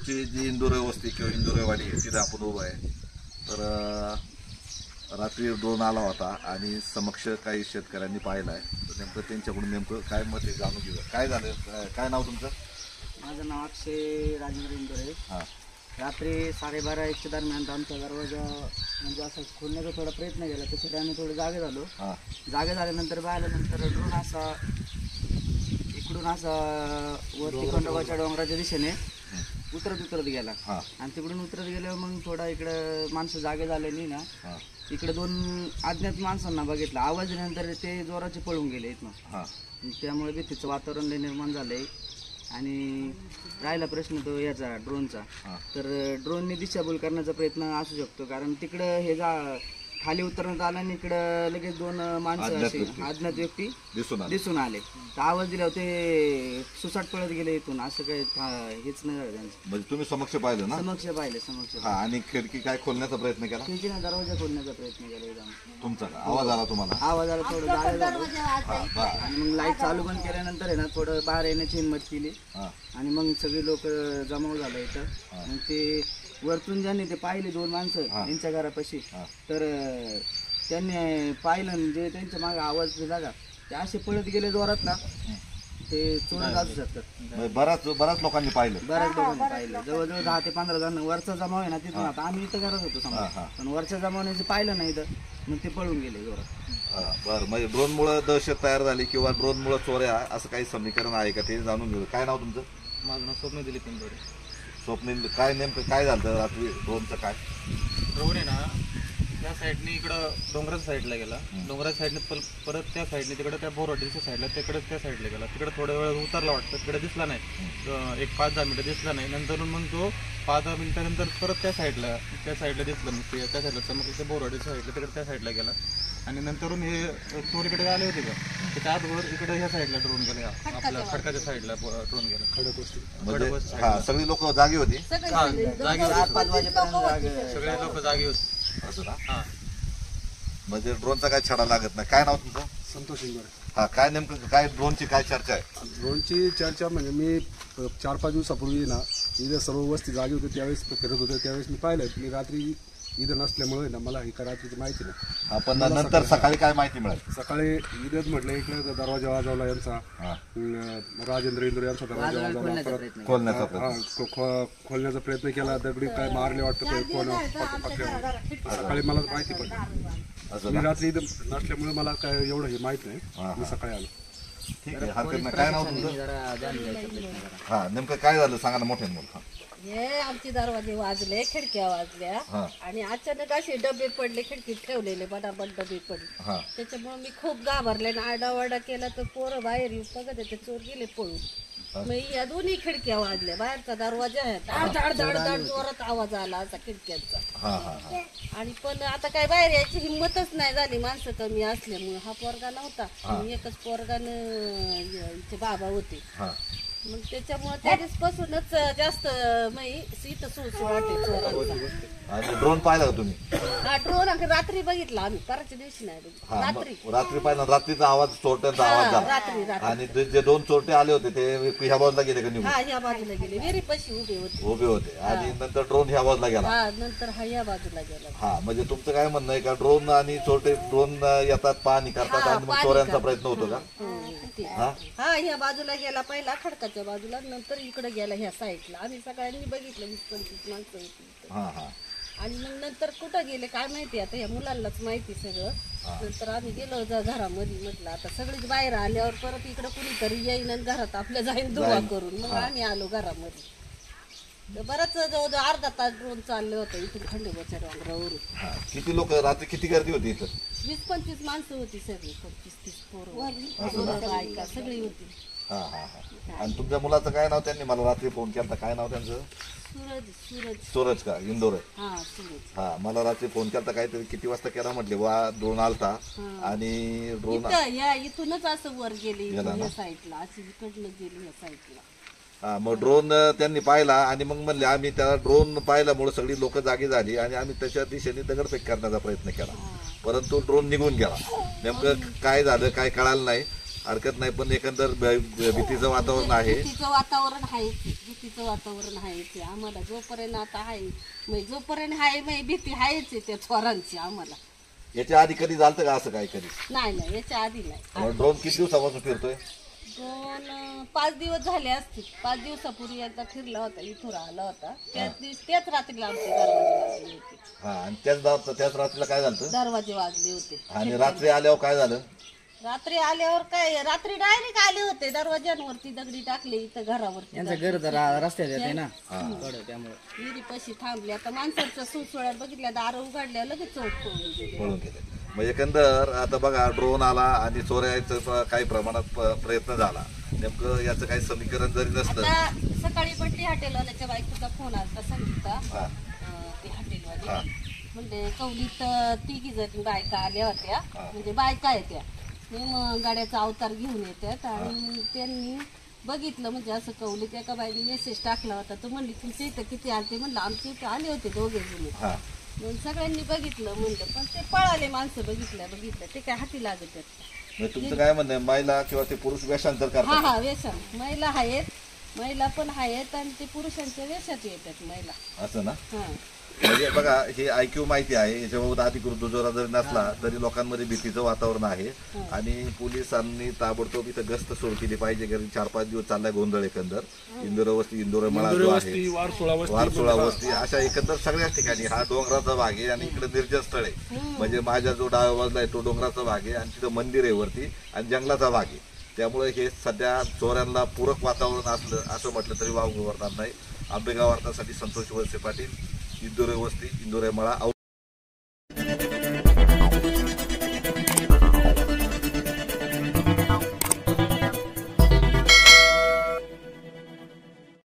इंदोरची जी इंदोर वस्ती किंवा इंदोरेवाडी तिथे आपण उभं आहे. तर रात्री ड्रोन आला होता आणि समक्ष काही शेतकऱ्यांनी पाहिला आहे. तर नेमकं त्यांच्याकडून नेमकं काय मत आहे जाणून घेऊया. काय झालं, काय नाव तुमचं? माझं नाव अक्षय राजेंद्र इंदोरे. हां, रात्री 12:30-1च्या दरम्यान आमच्या दरवाजा म्हणजे असं खोलण्याचा थोडा प्रयत्न केला. त्यासाठी आम्ही थोडे जागे झालो. हां, जागे झाल्यानंतर पाहिल्यानंतर ड्रोन असा इकडून असा वरती खंडोबाच्या डोंगराच्या दिशेने उतरत गेला. हां, आणि तिकडून उतरत गेल्यावर मग थोडा इकडं माणसं जागे झालेली ना, हां, इकडे 2 अज्ञात माणसांना बघितलं. आवाज दिल्यानंतर ते जोराचे पळून गेले इथनं. हां, त्यामुळे भीतीचं वातावरण लय निर्माण झालंय. आणि राहिला प्रश्न तो याचा ड्रोनचा, हां. तर ड्रोनने दिशाभूल करण्याचा प्रयत्न असू शकतो. कारण तिकडं हे खाली उतरण्यात आलं आणि इकडं लगेच 2 माणसं असे अज्ञात व्यक्ती दिसून आले. तर आवाज दिल्यावर ते सुसाट पळत गेले इथून. असं काही हेच नाही झालं त्यांचं. म्हणजे तुम्ही समक्ष पाहिलं ना? समक्ष पाहिले. हा, आणि खिडकी काय खोलण्याचा प्रयत्न केला? खिडकीने दरवाजा खोलण्याचा प्रयत्न केला एकदम. तुमचा आवाज आला तुम्हाला? आवाज आला, थोडं जागा झालं. हां, बरं. आणि मग लाईट चालू बंद केल्यानंतर आहे ना थोडं बाहेर येण्याची हिंमत केली. हां, आणि मग सगळे लोक जमाव झाले इथं. मग ते वरतून ज्यांनी ते पाहिले 2 माणसं यांच्या घरापाशी, तर त्यांनी पाहिलं म्हणजे त्यांच्या मागे आवाज दिला का, ते असे पळत गेले जोरात ना, ते चोरत असू शकतात. बऱ्याच लोकांनी पाहिलं. बऱ्याच लोकांनी पाहिलं. जवळजवळ 10 ते 15 जण. वरचा जमाव आहे ना तिथून. आता आम्ही इथं घरात होतो समजा, पण वरच्या जमावने जे पाहिलं नाही तर मग ते पळून गेले जोरात. बरं, म्हणजे ड्रोनमुळे दहशत तयार झाली किंवा ड्रोनमुळे चोऱ्या असं काही समीकरण आहे का ते जाणून घेऊ. काय नाव तुमचं? माझं नाव स्वप्न दिलीप इंदोरे. स्वप्नील, काय नेमकं काय झालं रात्री ड्रोनचं? काय ड्रोन आहे ना त्या साईडने इकडं डोंगराच्या साईडला गेला. डोंगराच्या साईडने परत त्या साईडने तिकडे त्या बोरवाडीच्या साईडला तिकडे त्या साईडला गेला. तिकडे थोड्या वेळ उतरला वाटतं, तिकडे दिसला नाही. एक 5-10 मिनिटं दिसला नाही. नंतर मग तो 5-10 मिनिटानंतर परत त्या साईडला दिसलं. मग ते त्या साईडला चमकच्या बोरवाडीच्या साईडला तिकडे त्या साईडला गेला. आणि नंतरून हे चोर इकडे आले होते का, त्याच्या आतवर इकडे ह्या साईडला ड्रोन गेला. आपल्या खडकाच्या साईडला ड्रोन गेला. म्हणजे हा, सगळी लोक जागी होती? जागी होते. 4-5 वाजेपर्यंत सगळे लोक जागी होते. असं ना? हा, म्हणजे ड्रोनचा काय छडा लागत नाही. काय नाव तुमचं? संतोष इंदोरे. हा, काय नेमकं काय ड्रोनची काय चर्चा आहे? ड्रोनची चर्चा म्हणजे मी 4-5 दिवसापूर्वी ना इथं सर्व वस्ती जागी होते, त्यावेळेस फिरत होते. त्यावेळेस मी पाहिलं. मी रात्री इथं नसल्यामुळे ना मला ही रात्रीची माहिती नाही. आपण नंतर सकाळी काय माहिती मिळाली? सकाळी इथंच म्हटलं इकडे दरवाजा वाजवला यांचा, राजेंद्र इंदोरे यांचा दरवाजा वाजवला. परत खोलण्याचा प्रयत्न. खोलण्याचा प्रयत्न केला. दगडी काय मारले वाटतं कोण. सकाळी मला माहिती पडली. मी रात्री इथं नसल्यामुळे मला काय एवढं हे माहित नाही. मी सकाळी आलो. ठीक आहे, हरकत नाही. काय नाव तुमचं? जरा ध्यान द्यायचा प्रयत्न करा. हा, नेमकं काय झालं सांगा ना मोठ्याने बोल. हे आमचे दरवाजे वाजले, खिडक्या वाजल्या आणि अचानक असे डबे पडले, खिडकीत ठेवलेले बटाबट डबे पडले. त्याच्यामुळे मी खूप घाबरले आणि आरडाओरडा केला तर पोरं बाहेर येऊन बघत ते चोर गेले पळून. मग या दोन्ही खिडक्या वाजल्या. बाहेरचा दरवाजा आहे, धाड धाड धाड धाड जोरात आवाज आला असा खिडक्यांचा. आणि पण आता काय बाहेर यायची हिंमतच नाही झाली, माणसं कमी असल्यामुळे. हा पोरगा नव्हता आणि एकच पोरगानं बाबा होते. मग त्याच्यामुळे त्याच्यापासूनच जास्त इथं सुळसुळ वाटे चोरांचा. ड्रोन पाहिला का तुम्ही? हा, ड्रोन रात्री बघितला आम्ही, परवाच्या दिवशी नाही बघितला. रात्री पाहिला. रात्रीचा आवाज, चोरट्यांचा आवाज झाला. रात्री आणि जे 2 चोरटे आले होते ते ह्या बाजूला गेले का निघून? हा, ह्या बाजूला गेले, विहिरीपाशी उभे होते. आणि नंतर ड्रोन ह्या बाजूला गेला. हा, नंतर हा या बाजूला गेला. हा, म्हणजे तुमचं काय म्हणणं आहे का ड्रोन आणि चोरटे ड्रोन येतात, पाणी करतात आणि मग चोऱ्यांचा प्रयत्न होतो का? हा, ह्या बाजूला गेला पहिला खडकाच्या बाजूला, नंतर इकडे गेला ह्या साईडला. आम्ही सगळ्यांनी बघितलं, 20-25 माणसं होती. आणि मग नंतर कुठं गेले काय माहिती, आता ह्या मुलांनाच माहिती सगळं. नंतर आम्ही गेलो घरामध्ये. म्हटलं आता सगळीच बाहेर आल्यावर परत इकडे कुणीतरी येईन आणि घरात आपल्या जाईन दुवा करून. मग आम्ही आलो घरामध्ये. बरंच जवळजवळ अर्धा तास ड्रोन चाललं होतं इथून खंडोबाच्या डोंगरावरून. किती लोक रात्री, किती गर्दी होती इथं? 20-25 माणसं होती सगळी, 25-30 पोरं बायका सगळी होती. आणि तुमच्या मुलाचं काय नाव? त्यांनी मला रात्री फोन केला. काय नाव त्यांचं? सूरज का? इंदोर. हा, मला रात्री फोन केला. काहीतरी किती वाजता केला म्हटले वा ड्रोन आलता आणि ड्रोन इथूनच असं वर गेली साईडला, अशी इकडनं गेली या साईडला. हा, मग ड्रोन त्यांनी पाहिला आणि मग म्हणले आम्ही त्याला ड्रोन पाहिल्यामुळे सगळी लोक जागी झाली आणि आम्ही त्याच्या दिशेने दगडफेक करण्याचा प्रयत्न केला, परंतु ड्रोन निघून गेला. नेमकं काय झालं काय कळालं नाही. हरकत नाही, पण एकंदर भीतीचं वातावरण आहे. भीतीचं वातावरण आहेच, भीतीचं वातावरण आहेच आम्हाला. जोपर्यंत आता आहे म्हणजे जोपर्यंत आहे मग भीती आहेच त्या चोरांची आम्हाला. याच्या आधी कधी झालं का असं काय कधी? नाही याच्या आधी नाही. ड्रोन किती दिवसापासून फिरतोय? 5 दिवस झाले असतील. 5 दिवसापूर्वी एकदा फिरला होता, इथून आला होता. त्याच रात्रीला आमचे दरवाजे वाजले होते. हा, आणि त्याच रात्रीला काय झालं? दरवाजे वाजले होते. आणि रात्री आल्यावर काय झालं? रात्री आल्यावर काय, रात्री डायरेक्ट आले होते, दरवाज्यांवरती दगडी टाकले इथं घरावरती. त्यांचं घर रस्त्यात येते ना त्यामुळे विहिरीपाशी थांबले. आता माणसाच्या सुळसुळ्यात बघितल्या, दार उघडल्या लगेच चौक पळून गेले. मग एकंदर आता बघा, ड्रोन आला आणि चोऱ्याचा काही प्रमाणात प्रयत्न झाला. नेमकं याचं काही समीकरण जरी नसलं. आता सकाळी बंटी हॉटेलवाल्याच्या बायकोचा फोन आला सांगितला, ते हॉटेलवाले म्हणजे कवलीत 3 जण बायका आल्या होत्या, म्हणजे बायका आहेत त्या. मग गाड्याचा अवतार घेऊन येतात आणि त्यांनी बघितलं म्हणजे असं कवलीत एका बाईने मेसेज टाकला होता. तो म्हणली तुमच्या इथं किती आले? म्हणलं आमच्या इथं आले होते 2 जण. मग सगळ्यांनी बघितलं म्हणलं, पण ते पळाले माणसं. बघितलं ते काय हाती लागत आहेत. तुमचं काय म्हणणं, महिला किंवा ते पुरुष वेषांतर करतात? हा वेषण महिला आहेत, महिला पण आहेत आणि ते पुरुषांच्या वेशात येतात महिला, असं ना? हा. म्हणजे बघा, ही IQ माहिती आहे, याच्याबाबत अधिकृत दुजोरा जरी नसला तरी लोकांमध्ये भीतीचं वातावरण आहे. आणि पोलिसांनी ताबडतोब इथं गस्त सुरू केली पाहिजे, कारण 4-5 दिवस चाललाय गोंधळ एकंदर. इंदोर वस्ती, इंदोर मळा जो आहे, वारसोळा वस्ती, अशा एकंदर सगळ्याच ठिकाणी हा डोंगराचा भाग आहे आणि इकडे निर्जन स्थळ आहे. म्हणजे माझ्या जो डाव्या बाजूला आहे तो डोंगराचा भाग आहे आणि तिथं मंदिर आहे वरती आणि जंगलाचा भाग आहे. त्यामुळे हे सध्या चोऱ्यांना पूरक वातावरण असलं असं म्हटलं तरी वावगं नाही. आंबेगाव वार्तासाठी संतोष वळसे पाटील, इंदोर वस्ती, इंदोर मळा.